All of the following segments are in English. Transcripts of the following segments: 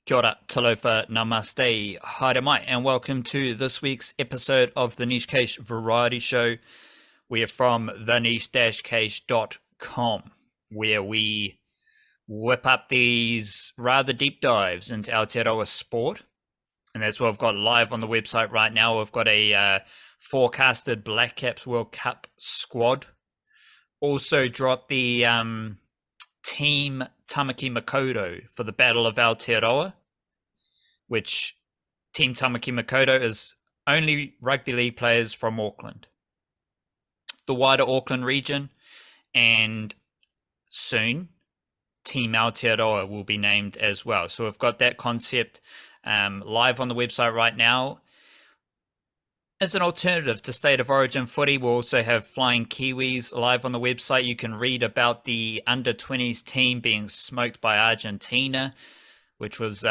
Kia ora, talofa, namaste, haere mai, and welcome to this week's episode of the Niche Case Variety Show. We are from theniche-case.com, where we whip up these rather deep dives into Aotearoa sport, and that's what we've got live on the website right now. We've got a forecasted Black Caps World Cup squad. Also dropped the Team Tamaki Makaurau for the Battle of Aotearoa, which Team Tamaki Makaurau is only rugby league players from Auckland, the wider Auckland region, and soon Team Aotearoa will be named as well. So we've got that concept live on the website right now. As an alternative to State of Origin footy, we'll also have Flying Kiwis live on the website. You can read about the under-20s team being smoked by Argentina, which was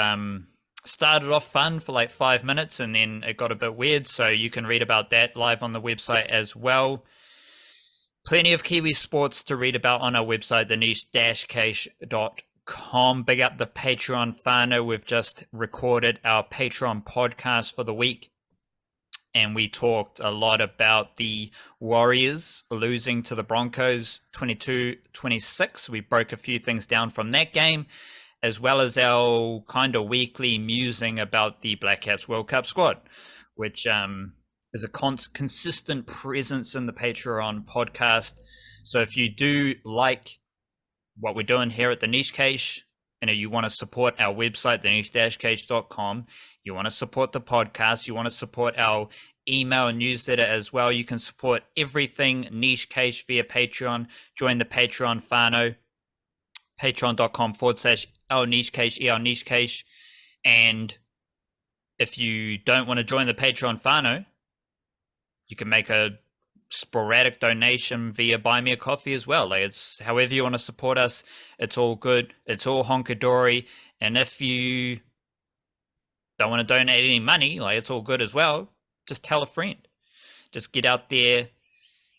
started off fun for like 5 minutes and then it got a bit weird. So you can read about that live on the website as well. Plenty of Kiwi sports to read about on our website, theniche-case.com. Big up the Patreon whānau. We've just recorded our Patreon podcast for the week, and we talked a lot about the Warriors losing to the Broncos 22-26. We broke a few things down from that game, as well as our kind of weekly musing about the Black Caps World Cup squad, which is a consistent presence in the Patreon podcast. So if you do like what we're doing here at the Niche Case, and you want to support our website, theniche-case.com, you want to support the podcast, you want to support our email and newsletter as well, you can support everything Niche Case via Patreon. Join the Patreon whānau, patreon.com/our Niche Case, our Niche Case. And if you don't want to join the Patreon whānau, you can make a sporadic donation via Buy Me a Coffee as well. Like, it's however you want to support us, it's all good, it's all honkadory. And if you don't want to donate any money, like, it's all good as well. Just tell a friend. Just get out there,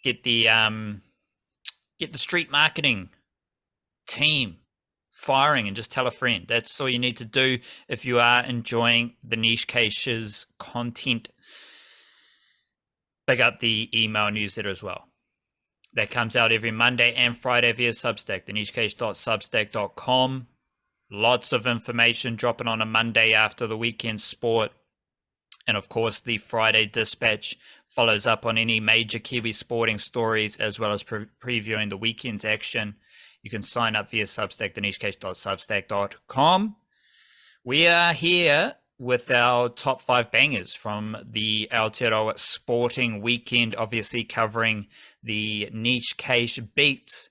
get the street marketing team firing, and just tell a friend. That's all you need to do if you are enjoying the Niche Cases content. Pick up the email newsletter as well. That comes out every Monday and Friday via Substack, thenichecase.substack.com. Lots of information dropping on a Monday after the weekend sport. And of course, the Friday Dispatch follows up on any major Kiwi sporting stories, as well as previewing the weekend's action. You can sign up via Substack, thenichecase.substack.com. We are here with our top 5 bangers from the Aotearoa sporting weekend, obviously covering the Niche Case beats.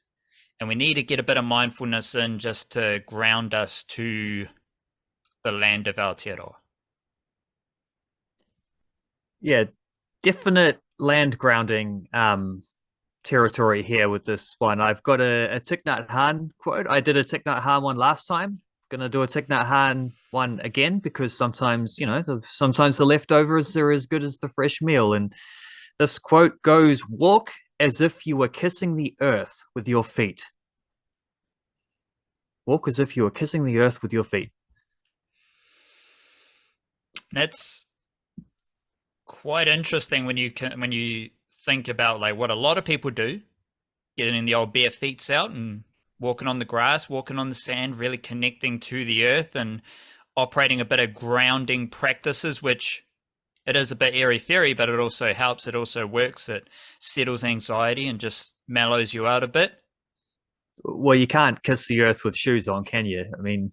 And we need to get a bit of mindfulness in just to ground us to the land of Aotearoa. Yeah, definite land grounding territory here with this one. I've got a Thich Nhat Hanh quote. I did a Thich Nhat Hanh one last time. Gonna do a Thich Nhat Hanh one again, because sometimes, sometimes the leftovers are as good as the fresh meal. And this quote goes, "Walk as if you were kissing the earth with your feet." Walk as if you were kissing the earth with your feet. That's quite interesting when you think about like what a lot of people do, getting the old bare feet out and walking on the grass, walking on the sand, really connecting to the earth and operating a bit of grounding practices, which it is a bit airy-fairy, but it also helps. It also works. It settles anxiety and just mellows you out a bit. Well, you can't kiss the earth with shoes on, can you? I mean,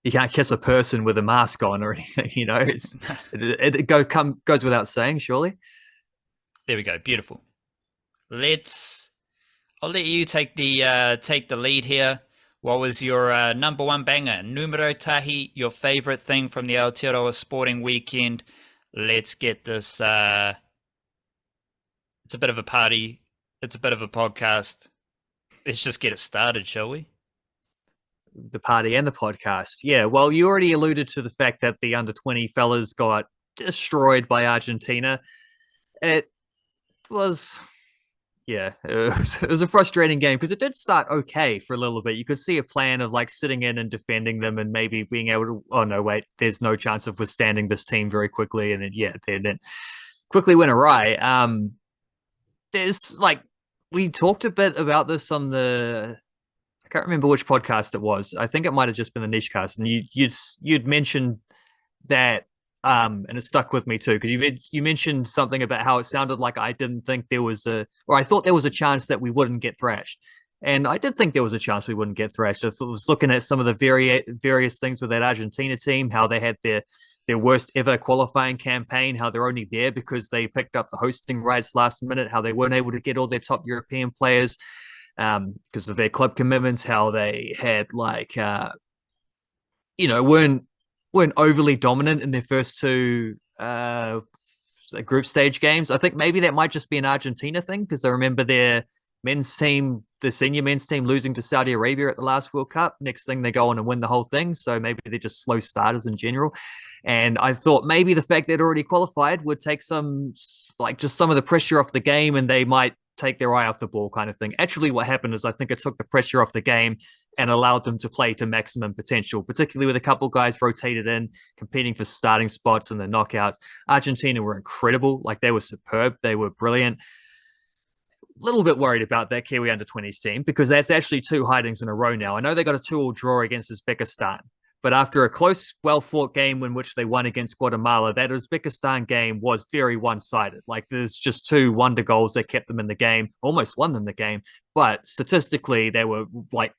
you can't kiss a person with a mask on or anything, it goes without saying, surely. There we go. Beautiful. I'll let you take the lead here. What was your number one banger? Numero tahi, your favorite thing from the Aotearoa sporting weekend. Let's get this. It's a bit of a party. It's a bit of a podcast. Let's just get it started, shall we? The party and the podcast. Yeah, well, you already alluded to the fact that the under-20 fellas got destroyed by Argentina. It was Yeah, it was a frustrating game because it did start okay for a little bit. You could see a plan of like sitting in and defending them and maybe being able to, oh no, wait, there's no chance of withstanding this team very quickly. And then, yeah, then it quickly went awry. There's like, we talked a bit about this on I can't remember which podcast it was. I think it might have just been the Niche Cast. And you'd mentioned that and it stuck with me too because you mentioned something about how it sounded like I didn't think there was or I thought there was a chance that we wouldn't get thrashed, and I did think there was a chance we wouldn't get thrashed. I was looking at some of the various things with that Argentina team, how they had their worst ever qualifying campaign, how they're only there because they picked up the hosting rights last minute, how they weren't able to get all their top European players because of their club commitments, how they had like weren't overly dominant in their first two group stage games. I think maybe that might just be an Argentina thing because I remember their men's team, the senior men's team, losing to Saudi Arabia at the last World Cup. Next thing they go on and win the whole thing. So maybe they're just slow starters in general. And I thought maybe the fact they'd already qualified would take just some of the pressure off the game and they might take their eye off the ball kind of thing. Actually, what happened is I think it took the pressure off the game and allowed them to play to maximum potential, particularly with a couple guys rotated in, competing for starting spots in the knockouts. Argentina were incredible. Like they were superb. They were brilliant. A little bit worried about that Kiwi under-20s team because that's actually two hidings in a row now. I know they got a 2-2 draw against Uzbekistan, but after a close, well-fought game in which they won against Guatemala, that Uzbekistan game was very one-sided. Like there's just two wonder goals that kept them in the game, almost won them the game. But statistically, they were like,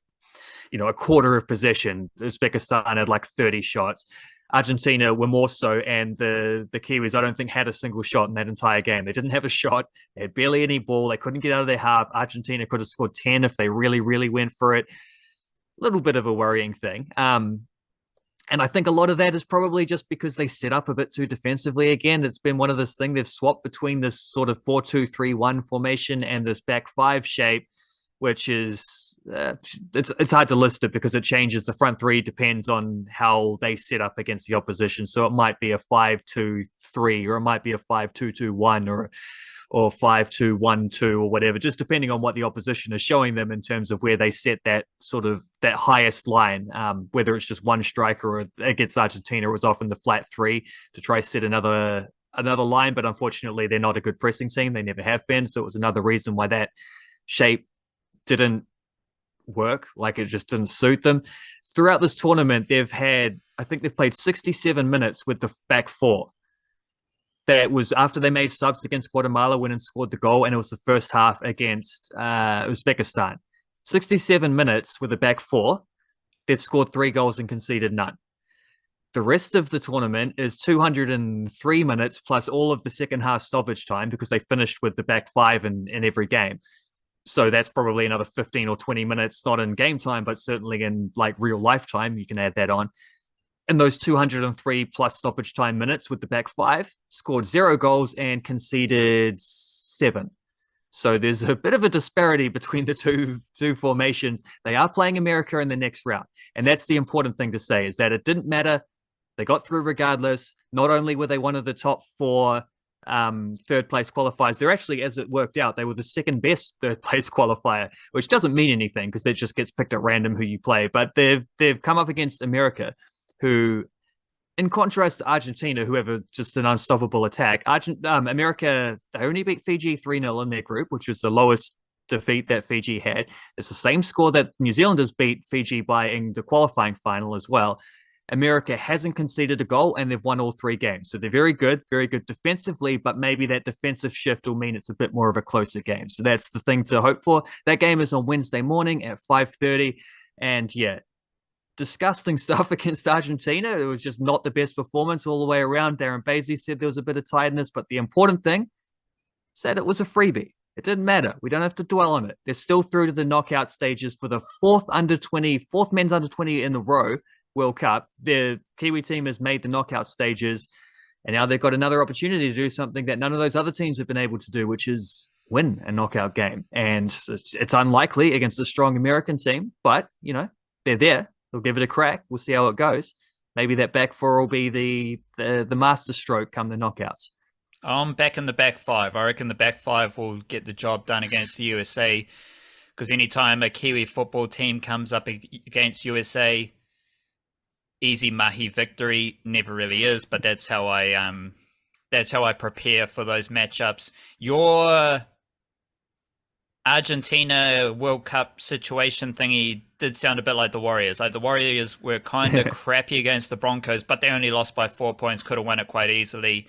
a quarter of possession. Uzbekistan had like 30 shots. Argentina were more so, and the Kiwis, I don't think, had a single shot in that entire game. They didn't have a shot. They had barely any ball. They couldn't get out of their half. Argentina could have scored 10 if they really, really went for it. A little bit of a worrying thing. And I think a lot of that is probably just because they set up a bit too defensively. Again, it's been one of this thing. They've swapped between this sort of 4-2-3-1 formation and this back five shape, which is it's hard to list it because it changes. The front three depends on how they set up against the opposition. So it might be a 5-2-3 or it might be a 5-2-2-1 or 5-2-1-2 or whatever, just depending on what the opposition is showing them in terms of where they set that sort of that highest line, whether it's just one striker or against Argentina, it was often the flat three to try set another line. But unfortunately, they're not a good pressing team. They never have been. So it was another reason why that shape didn't work. Like it just didn't suit them. Throughout this tournament, I think they've played 67 minutes with the back four. That was after they made subs against Guatemala, went and scored the goal, and it was the first half against Uzbekistan. 67 minutes with the back four. They've scored 3 goals and conceded none. The rest of the tournament is 203 minutes plus all of the second half stoppage time because they finished with the back five in every game. So that's probably another 15 or 20 minutes, not in game time, but certainly in like real life time. You can add that on. In those 203 plus stoppage time minutes with the back five, scored 0 goals and conceded 7. So there's a bit of a disparity between the two formations. They are playing America in the next round. And that's the important thing to say is that it didn't matter. They got through regardless. Not only were they one of the top 4 third place qualifiers, they're actually, as it worked out, they were the second best third place qualifier, which doesn't mean anything because it just gets picked at random who you play. But they've come up against America, who, in contrast to Argentina, who have just an unstoppable attack. America, they only beat Fiji 3-0 in their group, which was the lowest defeat that Fiji had. It's the same score that New Zealanders beat Fiji by in the qualifying final as well. America hasn't conceded a goal and they've won all 3 games. So they're very good defensively, but maybe that defensive shift will mean it's a bit more of a closer game. So that's the thing to hope for. That game is on Wednesday morning at 5:30. And yeah, disgusting stuff against Argentina. It was just not the best performance all the way around. Darren Basie said there was a bit of tiredness, but the important thing said it was a freebie. It didn't matter. We don't have to dwell on it. They're still through to the knockout stages for the fourth men's under 20 in the row World Cup. The Kiwi team has made the knockout stages, and now they've got another opportunity to do something that none of those other teams have been able to do, which is win a knockout game. And it's unlikely against a strong American team, but, they're there. They'll give it a crack. We'll see how it goes. Maybe that back four will be the master stroke come the knockouts. I'm back in the back five. I reckon the back five will get the job done against the USA, because anytime a Kiwi football team comes up against USA, easy mahi victory. Never really is, but that's how I prepare for those matchups. Your Argentina World Cup situation thingy did sound a bit like the Warriors. Like the Warriors were kind of crappy against the Broncos, but they only lost by 4 points. Could have won it quite easily.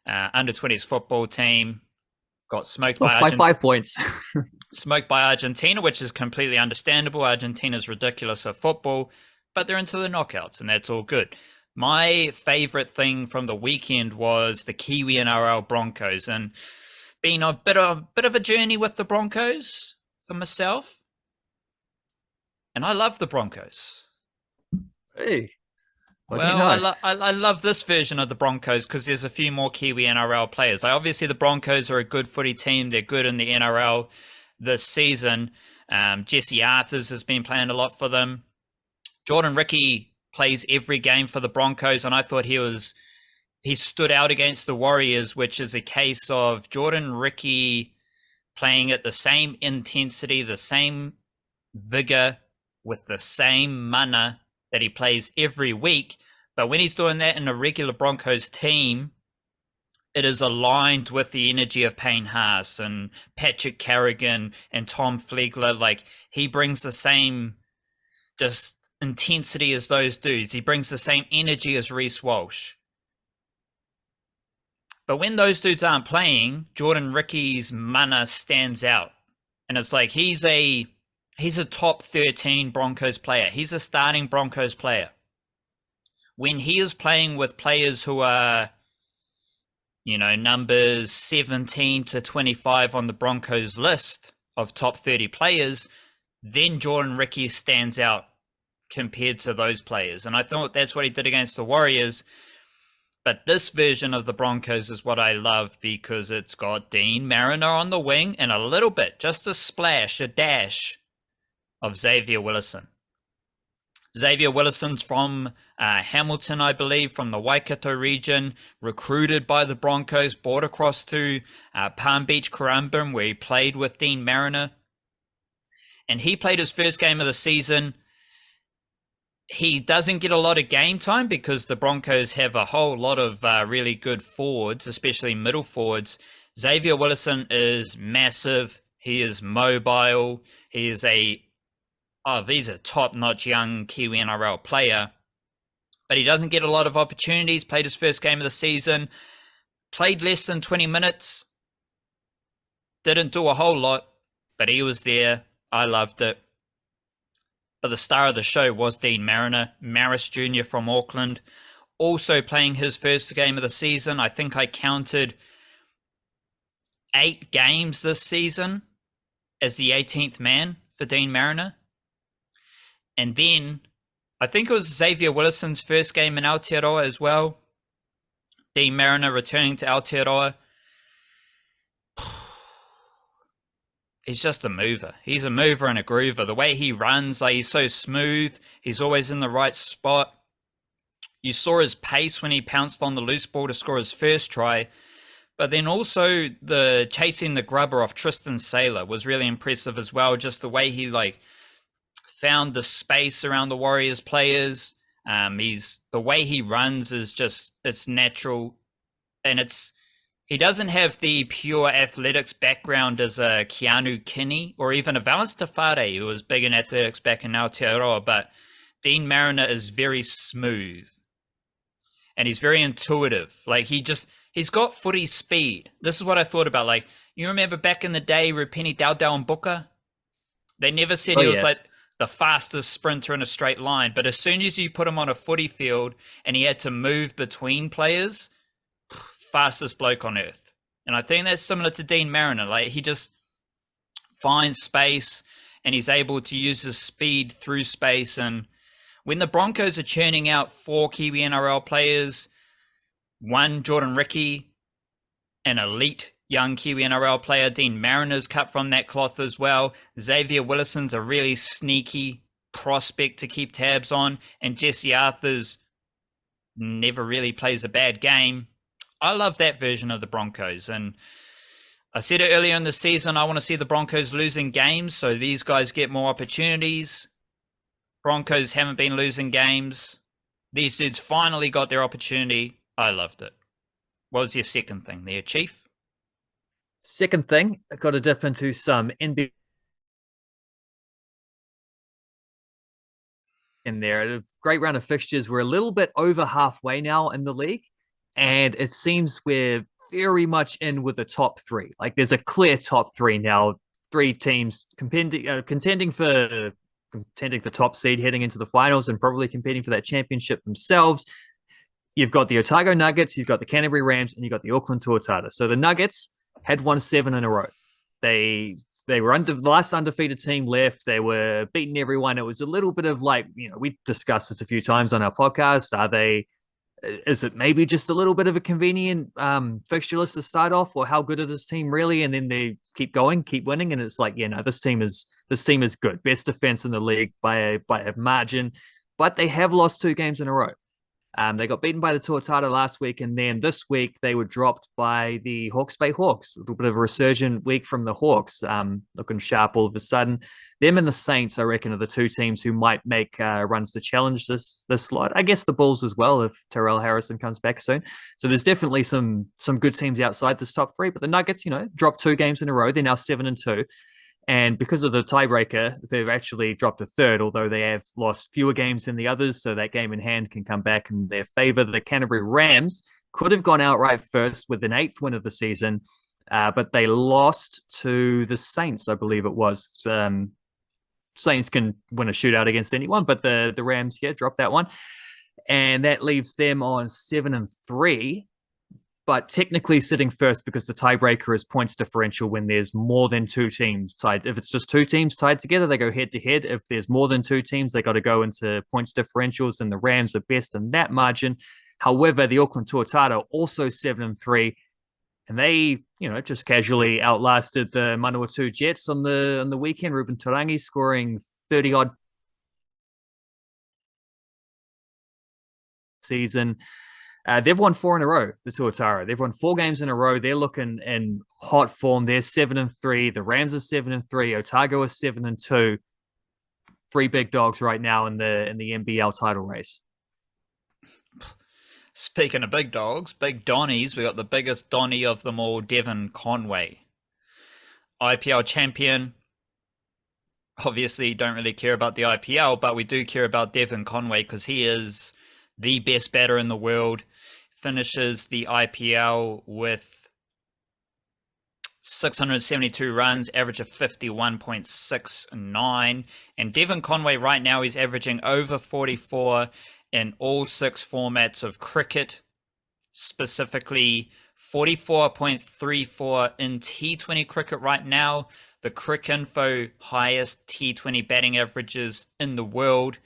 Under 20s football team got smoked Lost by 5 points. smoked by Argentina, which is completely understandable. Argentina's ridiculous at football, but they're into the knockouts, and that's all good. My favorite thing from the weekend was the Kiwi-NRL Broncos, and been a bit of a journey with the Broncos for myself, and I love the Broncos. Hey, what Well, do you know? I love this version of the Broncos because there's a few more Kiwi NRL players. Like, obviously, the Broncos are a good footy team. They're good in the NRL this season. Jesse Arthurs has been playing a lot for them. Jordan Ricky plays every game for the Broncos, and I thought he stood out against the Warriors, which is a case of Jordan Ricky playing at the same intensity, the same vigor, with the same mana that he plays every week. But when he's doing that in a regular Broncos team, it is aligned with the energy of Payne Haas and Patrick Carrigan and Tom Flegler. Like, he brings the same just intensity as those dudes. He brings the same energy as Reece Walsh. But when those dudes aren't playing, Jordan Ricky's mana stands out. And it's like he's a top 13 Broncos player. He's a starting Broncos player. When he is playing with players who are, numbers 17 to 25 on the Broncos list of top 30 players, then Jordan Ricky stands out compared to those players. And I thought that's what he did against the Warriors. But this version of the Broncos is what I love because it's got Deine Mariner on the wing and a little bit, just a splash, a dash of Xavier Willison. Xavier Willison's from Hamilton, I believe, from the Waikato region, recruited by the Broncos, brought across to Palm Beach, Currumbin, where he played with Deine Mariner. And he played his first game of the season. He doesn't get a lot of game time because the Broncos have a whole lot of really good forwards, especially middle forwards. Xavier Willison is massive. He is mobile. He's a top-notch young Kiwi NRL player. But he doesn't get a lot of opportunities. Played his first game of the season. Played less than 20 minutes. Didn't do a whole lot, but he was there. I loved it. But the star of the show was Deine Mariner, Maris Jr. from Auckland, also playing his first game of the season. I think I counted 8 games this season as the 18th man for Deine Mariner. And then I think it was Xavier Willison's first game in Aotearoa as well. Deine Mariner returning to Aotearoa. He's just a mover. He's a mover and a groover. The way he runs, he's so smooth. He's always in the right spot. You saw his pace when he pounced on the loose ball to score his first try. But then also the chasing the grubber off Tristan Saylor was really impressive as well. Just the way he found the space around the Warriors players. The way he runs is just, it's natural. And he doesn't have the pure athletics background as a Keanu Kinney or even a Valence Tafare, who was big in athletics back in Aotearoa, but Deine Mariner is very smooth. And he's very intuitive. He's got footy speed. This is what I thought about. You remember back in the day, Rupeni Dowdell and Booker? They never said he was the fastest sprinter in a straight line, but as soon as you put him on a footy field and he had to move between players, fastest bloke on earth. And I think that's similar to Deine Mariner. He just finds space and he's able to use his speed through space. And when the Broncos are churning out 4 Kiwi NRL players, 1 Jordan Ricky, an elite young Kiwi NRL player, Deine Mariner's cut from that cloth as well. Xavier Willison's a really sneaky prospect to keep tabs on, and Jesse Arthurs never really plays a bad game. I love that version of the Broncos. And I said it earlier in the season, I want to see the Broncos losing games so these guys get more opportunities. Broncos haven't been losing games. These dudes finally got their opportunity. I loved it. What was your second thing there, Chief? Second thing, I got to dip into some NBA in there. A great round of fixtures. We're a little bit over halfway now in the league, and it seems we're very much in with the top three. Like there's a clear top three now. Three teams contending for top seed heading into the finals and probably competing for that championship themselves. You've got the Otago Nuggets, you've got the Canterbury Rams, and you've got the Auckland Tuatara. So the Nuggets had won 7 in a row. They were the last undefeated team left. They were beating everyone. It was a little bit of like, we discussed this a few times on our podcast. Is it maybe just a little bit of a convenient fixture list to start off, or how good is this team really? And then they keep going, keep winning, and it's like, this team is good, best defense in the league by a margin, but they have lost 2 games in a row. They got beaten by the Tuatara last week, and then this week they were dropped by the Hawke's Bay Hawks. A little bit of a resurgent week from the Hawks, looking sharp all of a sudden. Them and the Saints, I reckon, are the 2 teams who might make runs to challenge this slot. I guess the Bulls as well, if Terrell Harrison comes back soon. So there's definitely some good teams outside this top 3. But the Nuggets, dropped 2 games in a row. They're now 7-2. And because of the tiebreaker, they've actually dropped a third, although they have lost fewer games than the others. So that game in hand can come back in their favor. The Canterbury Rams could have gone outright first with an 8th win of the season, but they lost to the Saints, I believe it was. Saints can win a shootout against anyone, but the Rams, dropped that one. And that leaves them on 7-3. But technically sitting first because the tiebreaker is points differential when there's more than 2 teams tied. If it's just 2 teams tied together, they go head to head. If there's more than 2 teams, they got to go into points differentials, and the Rams are best in that margin. However, the Auckland Tuatara also 7-3, and they, just casually outlasted the Manawatu Jets on the weekend. Ruben Tarangi scoring 30 odd season. They've won 4 in a row, the Tuatara. They've won 4 games in a row. They're looking in hot form. They're 7-3. The Rams are 7-3. Otago is 7-2. 3 big dogs right now in the NBL title race. Speaking of big dogs, big Donnies, we got the biggest Donnie of them all, Devon Conway. IPL champion. Obviously, don't really care about the IPL, but we do care about Devon Conway because he is the best batter in the world. Finishes the IPL with 672 runs, average of 51.69. And Devon Conway right now is averaging over 44 in all 6 formats of cricket, specifically 44.34 in T20 cricket right now. The Cricinfo highest T20 batting averages in the world.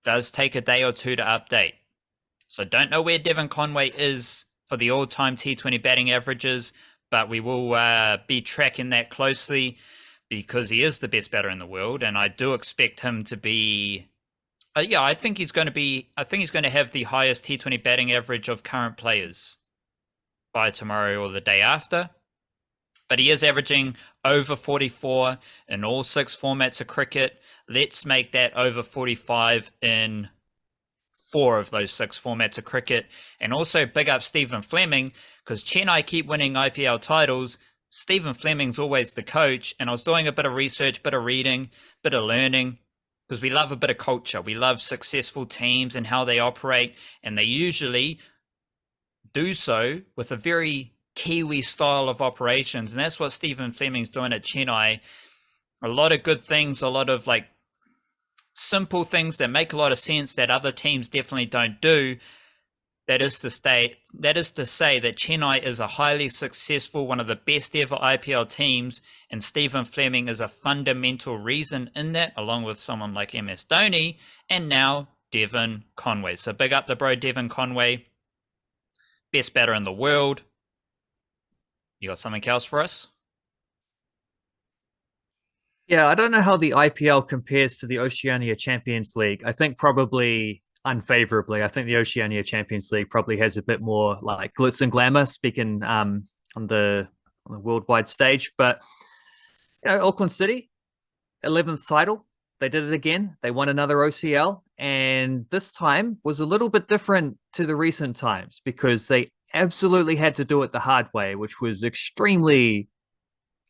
Does take a day or 2 to update. So don't know where Devon Conway is for the all-time T20 batting averages, but we will be tracking that closely because he is the best batter in the world, and I do expect him to be. I think he's going to have the highest T20 batting average of current players by tomorrow or the day after. But he is averaging over 44 in all 6 formats of cricket. Let's make that over 45 in 4 of those 6 formats of cricket. And also big up Stephen Fleming, because Chennai keep winning IPL titles. Stephen Fleming's always the coach, and I was doing a bit of research, bit of reading, bit of learning, because we love a bit of culture. We love successful teams and how they operate, and they usually do so with a very Kiwi style of operations, and that's what Stephen Fleming's doing at Chennai. A lot of good things, a lot of simple things that make a lot of sense that other teams definitely don't do. That is to say that Chennai is a highly successful, one of the best ever IPL teams, and Stephen Fleming is a fundamental reason in that, along with someone like MS Dhoni, and now Devon Conway. So big up the bro Devon Conway, best batter in the world. You got something else for us? Yeah, I don't know how the IPL compares to the Oceania Champions League. I think probably unfavorably. I think the Oceania Champions League probably has a bit more like glitz and glamour, speaking on the worldwide stage. But Auckland City, 11th title. They did it again. They won another OCL, and this time was a little bit different to the recent times because they absolutely had to do it the hard way, which was extremely,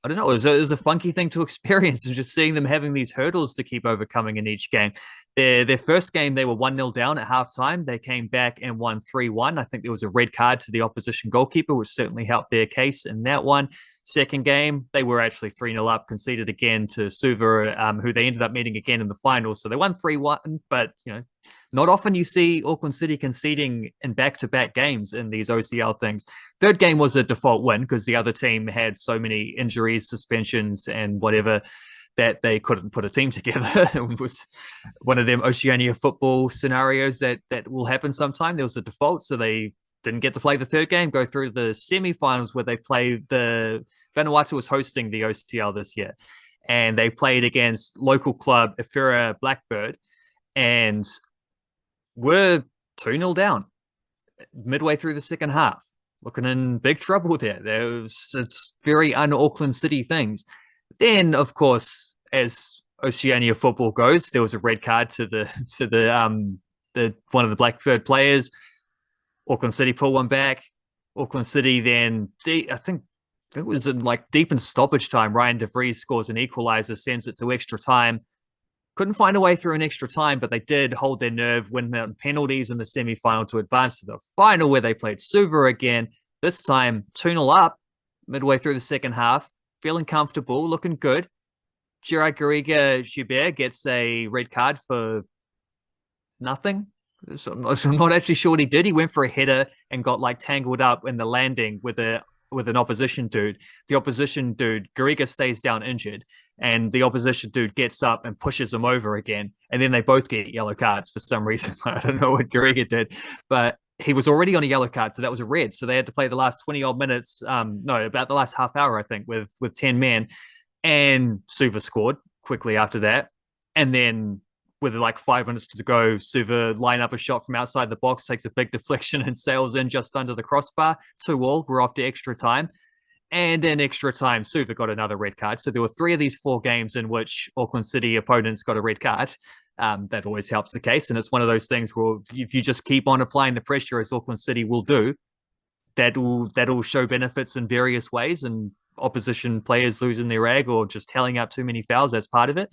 I don't know, it was a funky thing to experience, and just seeing them having these hurdles to keep overcoming in each game. Their first game, they were 1-0 down at halftime. They came back and won 3-1. I think there was a red card to the opposition goalkeeper, which certainly helped their case in that one. Second game, they were actually 3-0 up, conceded again to Suva, who they ended up meeting again in the final. So they won 3-1, but not often you see Auckland City conceding in back-to-back games in these OCL things. Third game was a default win because the other team had so many injuries, suspensions, and whatever that they couldn't put a team together. It was one of them Oceania football scenarios that will happen sometime. There was a default, so they didn't get to play the third game, go through the semi-finals where they played Vanuatu was hosting the OCL this year, and they played against local club Efira Blackbird, and were 2-0 down midway through the second half, looking in big trouble there. It's very un-Auckland City things. Then, of course, as Oceania football goes, there was a red card to the one of the Blackbird players. Auckland City pull one back. Auckland City then, I think it was in deep in stoppage time. Ryan De Vries scores an equalizer, sends it to extra time. Couldn't find a way through an extra time, but they did hold their nerve, win the penalties in the semi-final to advance to the final, where they played Suva again. This time, 2-0 up midway through the second half, feeling comfortable, looking good. Gerard Garriga-Gilbert gets a red card for nothing. So I'm not actually sure what he did. He went for a header and got tangled up in the landing with an opposition dude. The opposition dude, Garriga, stays down injured, and the opposition dude gets up and pushes him over again. And then they both get yellow cards for some reason. I don't know what Garriga did, but he was already on a yellow card, so that was a red. So they had to play the last 20 odd minutes. About the last half hour, I think, with 10 men. And Suva scored quickly after that. And then with 5 minutes to go, Suva line up a shot from outside the box, takes a big deflection and sails in just under the crossbar. 2-2, we're off to extra time. And in extra time, Suva got another red card. So there were 3 of these 4 games in which Auckland City opponents got a red card. That always helps the case. And it's one of those things where if you just keep on applying the pressure, as Auckland City will do, that'll show benefits in various ways. And opposition players losing their rag or just tallying up too many fouls, that's part of it.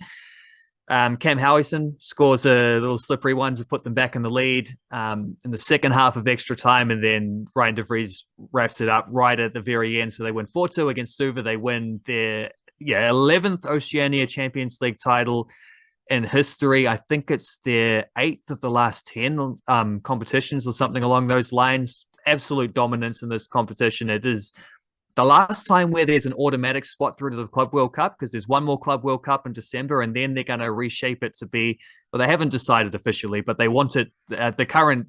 Cam Howison scores a little slippery one to put them back in the lead in the second half of extra time, and then Ryan De Vries wraps it up right at the very end. So they win 4-2 against Suva. They win their 11th Oceania Champions League title in history. I think it's their 8th of the last 10 competitions or something along those lines. Absolute dominance in this competition. It is the last time where there's an automatic spot through to the Club World Cup, because there's one more Club World Cup in December, and then they're going to reshape it to be, well, they haven't decided officially, but they want it, the current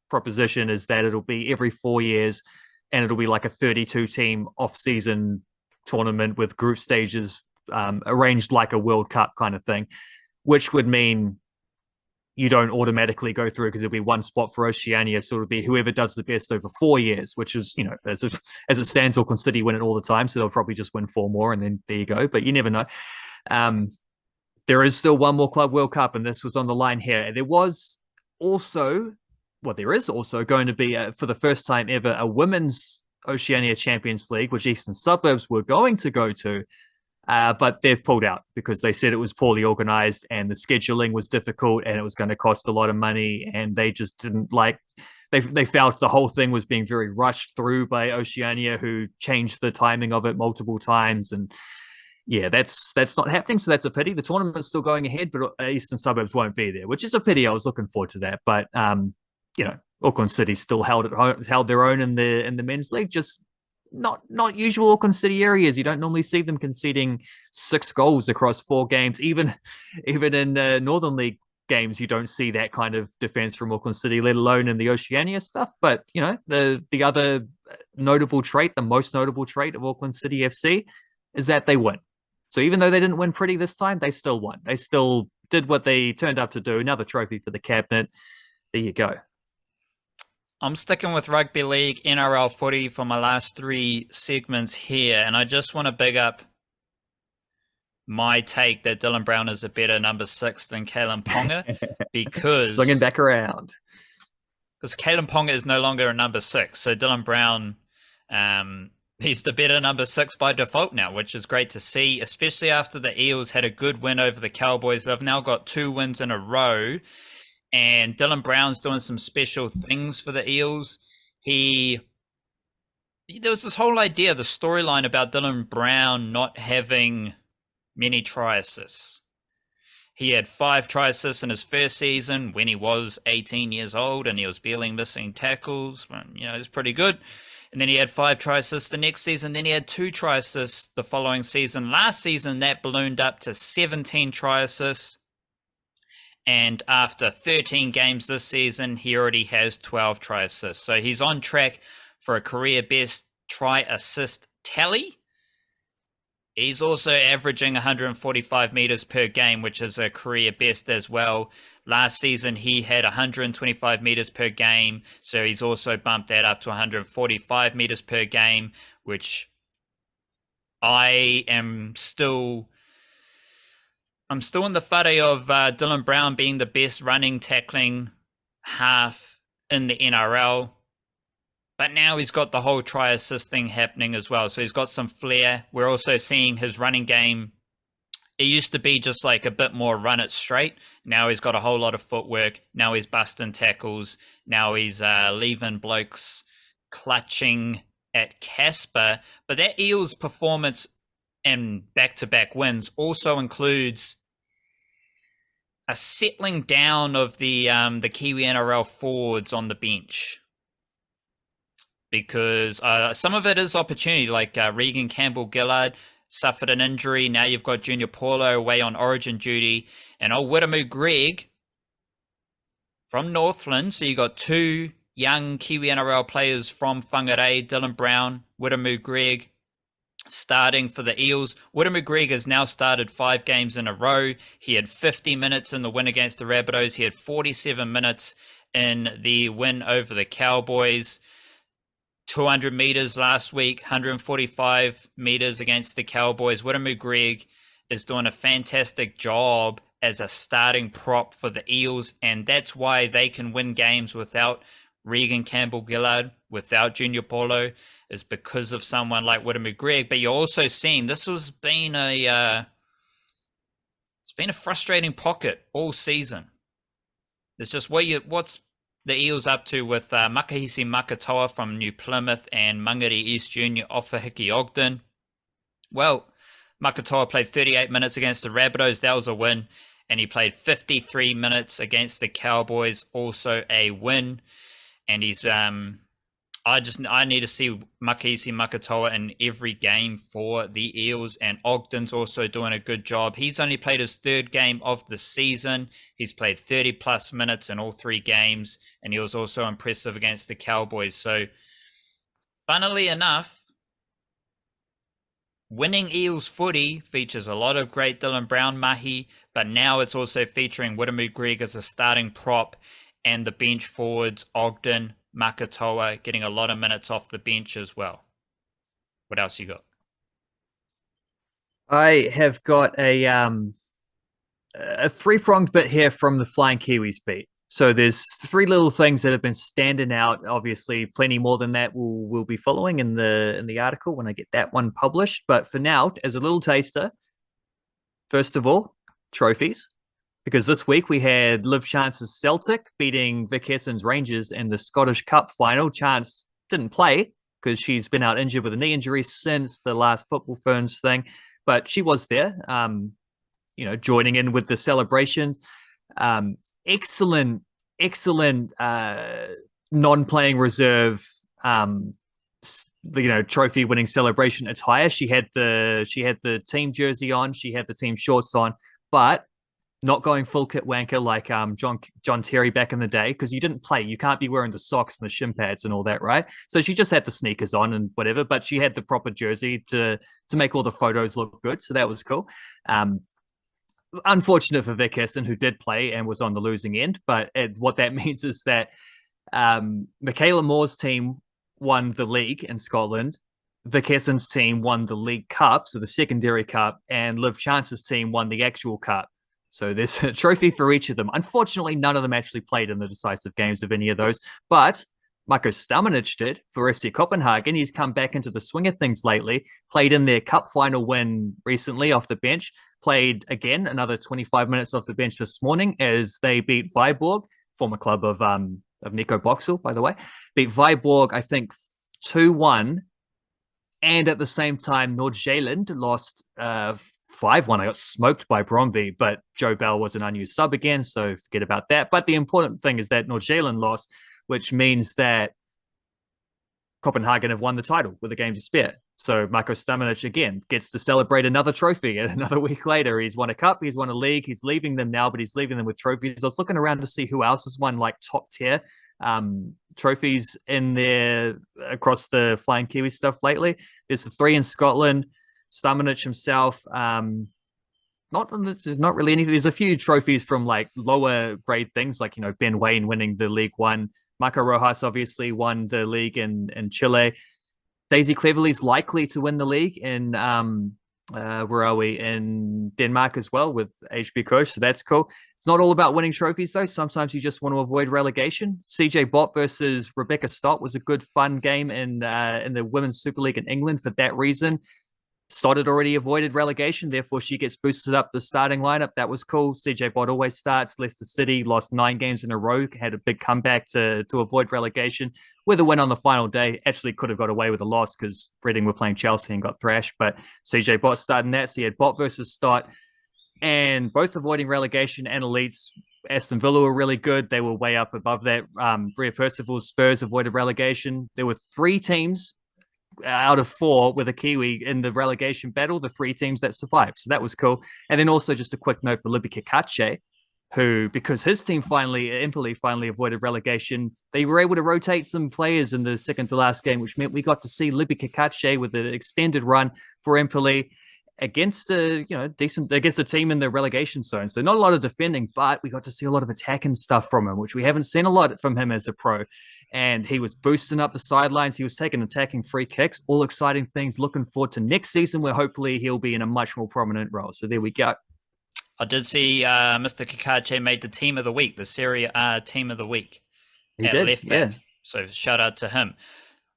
proposition is that it'll be every 4 years, and it'll be like a 32-team off-season tournament with group stages arranged like a World Cup kind of thing, which would mean you don't automatically go through because there'll be one spot for Oceania. So it'll be whoever does the best over 4 years, which is, as it stands, Auckland City win it all the time. So they'll probably just win 4 more and then there you go. But you never know. There is still one more Club World Cup, and this was on the line here. There is also going to be, for the first time ever, a women's Oceania Champions League, which Eastern Suburbs were going to go to. But they've pulled out because they said it was poorly organized and the scheduling was difficult and it was going to cost a lot of money, and they just didn't they felt the whole thing was being very rushed through by Oceania, who changed the timing of it multiple times. And yeah, that's not happening. So that's a pity. The tournament's still going ahead, but Eastern Suburbs won't be there, which is a pity. I was looking forward to that. But Auckland City still held their own in the men's league, just not usual Auckland City areas. You don't normally see them conceding 6 goals across 4 games. Even in Northern League games, you don't see that kind of defense from Auckland City, let alone in the Oceania stuff. But the other notable trait, the most notable trait of Auckland City FC, is that they win. So even though they didn't win pretty this time, they still won. They still did what they turned up to do. Another trophy for the cabinet. there you go. I'm sticking with rugby league, NRL footy for my last 3 segments here, and I just want to big up my take that Dylan Brown is a better number 6 than Kalen Ponga because swinging back around. Because Kalen Ponga is no longer a number 6, so Dylan Brown, he's the better number 6 by default now, which is great to see, especially after the Eels had a good win over the Cowboys. They've now got 2 wins in a row, and Dylan Brown's doing some special things for the Eels. There was this whole idea, the storyline about Dylan Brown not having many try assists. He had 5 try assists in his first season when he was 18 years old and he was barely missing tackles. It was pretty good. And then he had 5 try assists the next season. Then he had 2 try assists the following season. Last season, that ballooned up to 17 try assists. And after 13 games this season, he already has 12 try assists. So he's on track for a career best try assist tally. He's also averaging 145 meters per game, which is a career best as well. Last season, he had 125 meters per game. So he's also bumped that up to 145 meters per game, which I'm still in the footy of Dylan Brown being the best running tackling half in the NRL. But now he's got the whole try assist thing happening as well. So he's got some flair. We're also seeing his running game. It used to be just like a bit more run it straight. Now he's got a whole lot of footwork. Now he's busting tackles. Now he's leaving blokes clutching at Casper. But that Eels performance and back-to-back wins also includes a settling down of the Kiwi-NRL forwards on the bench. Because some of it is opportunity, like Regan Campbell-Gillard suffered an injury. Now you've got Junior Paulo away on origin duty. And old Wiremu Greg from Northland. So you got 2 young Kiwi-NRL players from Whangarei, Dylan Brown, Wiremu Greg, starting for the Eels. Wiremu Greg has now started 5 games in a row. He had 50 minutes in the win against the Rabbitohs. He had 47 minutes in the win over the Cowboys. 200 meters last week, 145 meters against the Cowboys. Wiremu Greg is doing a fantastic job as a starting prop for the Eels, and that's why they can win games without Regan Campbell-Gillard, without Junior Paulo, is because of someone like Wiremu Greg. But you're also seeing this has been it's been a frustrating pocket all season. It's just what's the Eels up to with Makahisi Makatoa from New Plymouth and Mangere East Junior Ofahiki Ogden. Well, Makatoa played 38 minutes against the Rabbitohs. That was a win. And he played 53 minutes against the Cowboys. Also a win. And he's I need to see Makahisi Makatoa in every game for the Eels, and Ogden's also doing a good job. He's only played his 3rd game of the season. He's played 30 plus minutes in all 3 games, and he was also impressive against the Cowboys. So, funnily enough, winning Eels footy features a lot of great Dylan Brown mahi, but now it's also featuring Wiremu Greg as a starting prop, and the bench forwards, Ogden, Makatoa, getting a lot of minutes off the bench as well. What else you got? I have got a 3-pronged bit here from the Flying Kiwis beat. So there's 3 little things that have been standing out. Obviously, plenty more than that will be following in the article when I get that one published. But for now, as a little taster, first of all, trophies. Because this week we had Liv Chance's Celtic beating Vic Hesson's Rangers in the Scottish Cup final. Chance didn't play because she's been out injured with a knee injury since the last Football Ferns thing, but she was there, joining in with the celebrations. Excellent non-playing reserve, trophy-winning celebration attire. She had the team jersey on, she had the team shorts on, but not going full kit wanker like John Terry back in the day, because you didn't play. You can't be wearing the socks and the shin pads and all that, right? So she just had the sneakers on and whatever, but she had the proper jersey to make all the photos look good. So that was cool. unfortunate for Vic Heston, who did play and was on the losing end. But what that means is that Michaela Moore's team won the league in Scotland. Vic Hesson's team won the League Cup, so the secondary cup, and Liv Chance's team won the actual cup. So there's a trophy for each of them. Unfortunately, none of them actually played in the decisive games of any of those. But Marko Stamanic did for FC Copenhagen. He's come back into the swing of things lately, played in their cup final win recently off the bench, played again another 25 minutes off the bench this morning as they beat Viborg, former club of Nico Boxall, by the way, beat Viborg, I think, 2-1. And at the same time, Nord-Jylland lost 5-1. I got smoked by Bromby, but Joe Bell was an unused sub again, so forget about that. But the important thing is that Nord-Jylland lost, which means that Copenhagen have won the title with a game to spare. So Marko Stamanic, again, gets to celebrate another trophy. And another week later, he's won a cup, he's won a league, he's leaving them now, but he's leaving them with trophies. I was looking around to see who else has won like top tier trophies in there across the Flying Kiwi stuff lately. There's the 3 in Scotland, Stamanic himself. Not really anything. There's a few trophies from like lower grade things, like, Ben Wayne winning the League One. Marco Rojas obviously won the league in Chile. Daisy Cleverley's likely to win the league in where are we, in Denmark as well with HB Coach, so that's cool. It's not all about winning trophies though. Sometimes you just want to avoid relegation. CJ Bott versus Rebecca Stott was a good fun game in the Women's Super League in England for that reason. Stott had already avoided relegation, therefore she gets boosted up the starting lineup. That was cool. CJ Bott always starts. Leicester City lost 9 games in a row, had a big comeback to avoid relegation with a win on the final day. Actually could have got away with a loss because Reading were playing Chelsea and got thrashed, but CJ Bott started in that. So you had Bott versus Stott, and both avoiding relegation and elites. Aston Villa were really good. They were way up above that. Bria Percival's Spurs avoided relegation. There were 3 teams out of 4 with a Kiwi in the relegation battle, the 3 teams that survived. So that was cool. And then also just a quick note for Libby Kikache, who, because his team Empoli finally avoided relegation, they were able to rotate some players in the second to last game, which meant we got to see Libby Kikache with an extended run for Empoli against a team in the relegation zone. So not a lot of defending, but we got to see a lot of attacking stuff from him, which we haven't seen a lot from him as a pro. And he was boosting up the sidelines. He was taking attacking free kicks, all exciting things. Looking forward to next season where hopefully he'll be in a much more prominent role. So there we go. I did see Mr. Kikache made the team of the week, the Serie A team of the week. He did, left back. yeah. So shout out to him.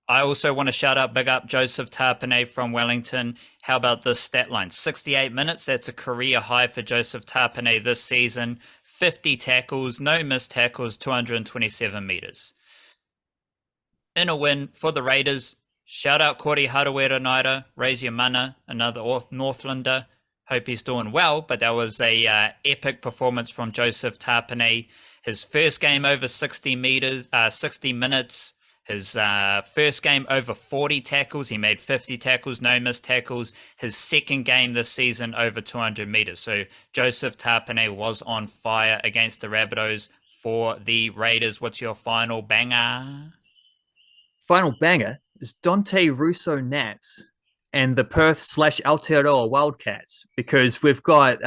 I also want to shout out, big up Joseph Tapine from Wellington. How about this stat line? 68 minutes. That's a career high for Joseph Tapine this season. 50 tackles, no missed tackles, 227 meters. In a win for the Raiders. Shout out Kori Harawira-Naira, raise your mana, another Northlander. Hope he's doing well, but that was a epic performance from Joseph Tapine. His first game over 60 minutes. His first game over 40 tackles. He made 50 tackles, no missed tackles. His second game this season over 200 meters. So Joseph Tapine was on fire against the Rabbitohs for the Raiders. What's your final banger? Final banger is Dontae Russo-Nance and the Perth / Aotearoa Wildcats, because we've got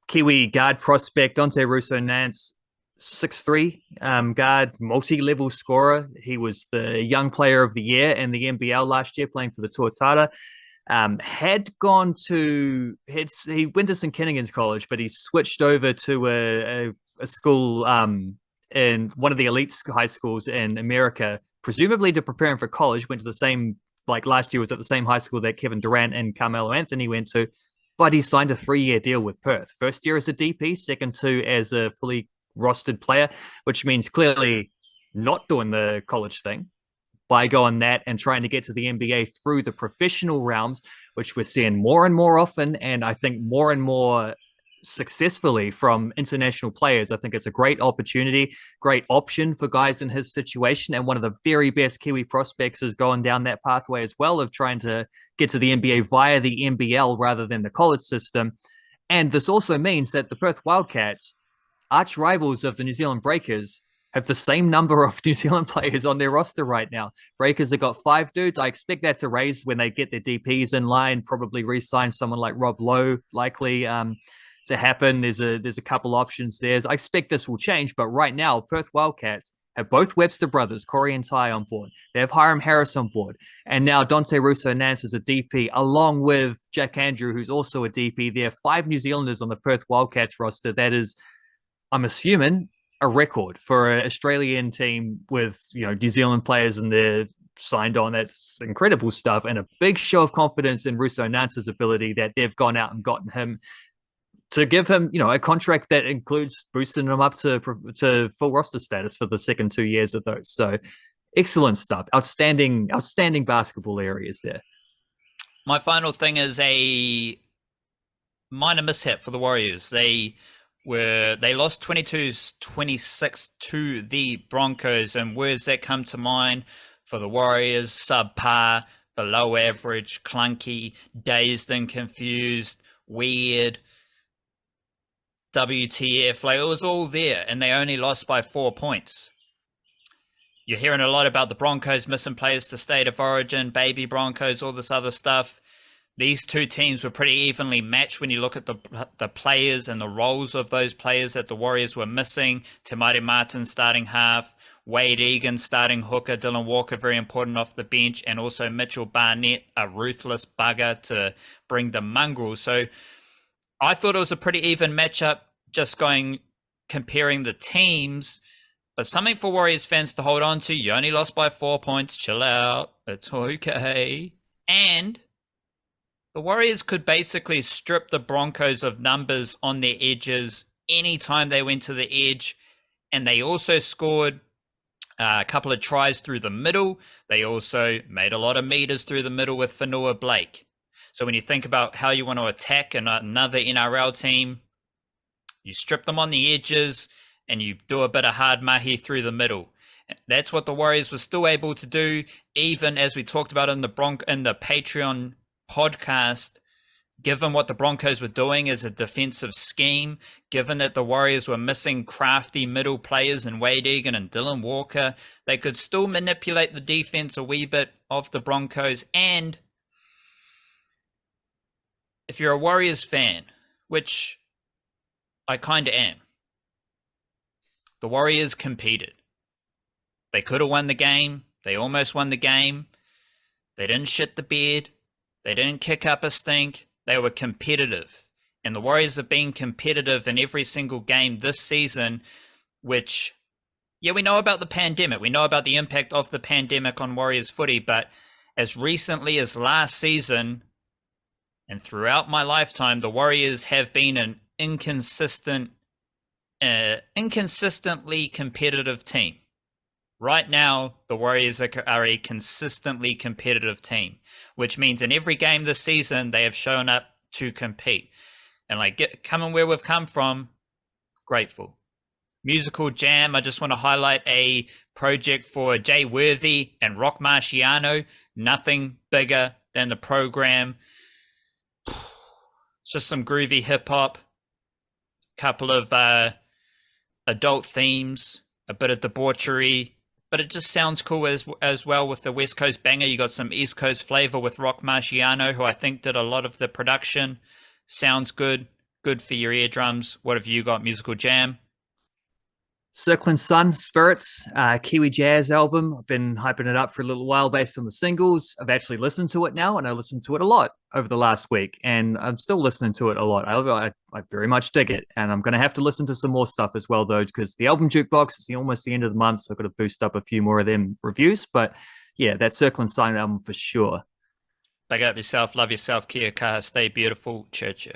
Kiwi guard prospect Dontae Russo-Nance, 6'3" guard, multi-level scorer. He was the young player of the year in the NBL last year, playing for the Tuatara. He went to St. Kennigan's College, but he switched over to a school in one of the elite high schools in America, presumably to prepare him for college. Went to the same, like last year was at the same high school that Kevin Durant and Carmelo Anthony went to, but he signed a 3-year deal with Perth. First year as a DP, second 2 as a fully rostered player, which means clearly not doing the college thing by going that and trying to get to the NBA through the professional realms, which we're seeing more and more often, and I think more and more successfully from international players. I think it's a great opportunity, great option for guys in his situation, and one of the very best Kiwi prospects is going down that pathway as well of trying to get to the NBA via the NBL rather than the college system. And this also means that the Perth Wildcats, arch rivals of the New Zealand Breakers, have the same number of New Zealand players on their roster right now. Breakers have got 5 dudes. I expect that to raise when they get their DPs in line, probably re-sign someone like Rob Lowe, likely. to happen. There's a couple options there. I expect this will change, but right now, Perth Wildcats have both Webster brothers, Corey and Ty, on board. They have Hiram Harris on board. And now Dontae Russo-Nance is a DP, along with Jack Andrew, who's also a DP. There are 5 New Zealanders on the Perth Wildcats roster. That is, I'm assuming, a record for an Australian team with, New Zealand players and they're signed on. That's incredible stuff, and a big show of confidence in Russo-Nance's ability that they've gone out and gotten him to give him, a contract that includes boosting him up to full roster status for the second 2 years of those. So excellent stuff. Outstanding basketball areas there. My final thing is a minor mishap for the Warriors. They lost 22-26 to the Broncos, and words that come to mind for the Warriors: subpar, below average, clunky, dazed and confused, weird, WTF. Like, it was all there, and they only lost by 4 points. You're hearing a lot about the Broncos missing players to State of Origin, baby Broncos, all this other stuff. These two teams were pretty evenly matched when you look at the players and the roles of those players that the Warriors were missing. Te Maire Martin starting half, Wade Egan starting hooker, Dylan Walker very important off the bench, and also Mitchell Barnett, a ruthless bugger to bring the mongrel. So I thought it was a pretty even matchup, just comparing the teams. But something for Warriors fans to hold on to. You only lost by 4 points. Chill out. It's okay. And the Warriors could basically strip the Broncos of numbers on their edges anytime they went to the edge. And they also scored a couple of tries through the middle. They also made a lot of meters through the middle with Fanua Blake. So when you think about how you want to attack another NRL team, you strip them on the edges and you do a bit of hard mahi through the middle. That's what the Warriors were still able to do, even as we talked about in the Patreon podcast. Given what the Broncos were doing as a defensive scheme, given that the Warriors were missing crafty middle players in Wade Egan and Dylan Walker, they could still manipulate the defense a wee bit of the Broncos. And if you're a Warriors fan, which I kind of am, the Warriors competed. They could have won the game. They almost won the game. They didn't shit the bed. They didn't kick up a stink. They were competitive. And the Warriors have been competitive in every single game this season, which, yeah, we know about the pandemic. We know about the impact of the pandemic on Warriors footy, but as recently as last season and throughout my lifetime, the Warriors have been an inconsistently competitive team. Right now, the Warriors are a consistently competitive team, which means in every game this season, they have shown up to compete. And coming where we've come from, grateful. Musical Jam, I just want to highlight a project for Jay Worthy and Rock Marciano. Nothing bigger than the program. Just some groovy hip-hop, couple of adult themes, a bit of debauchery, but it just sounds cool as well with the West Coast banger. You got some East Coast flavor with Rock Marciano, who I think did a lot of the production. Sounds good. Good for your eardrums. What have you got, Musical Jam? Circling Sun, Spirits, Kiwi Jazz album. I've been hyping it up for a little while based on the singles. I've actually listened to it now, and I listened to it a lot over the last week, and I'm still listening to it a lot. I very much dig it, and I'm going to have to listen to some more stuff as well, though, because the album jukebox is almost the end of the month, so I've got to boost up a few more of them reviews. But yeah, that Circling Sun album for sure. Big up yourself, love yourself, kia kaha, stay beautiful, church.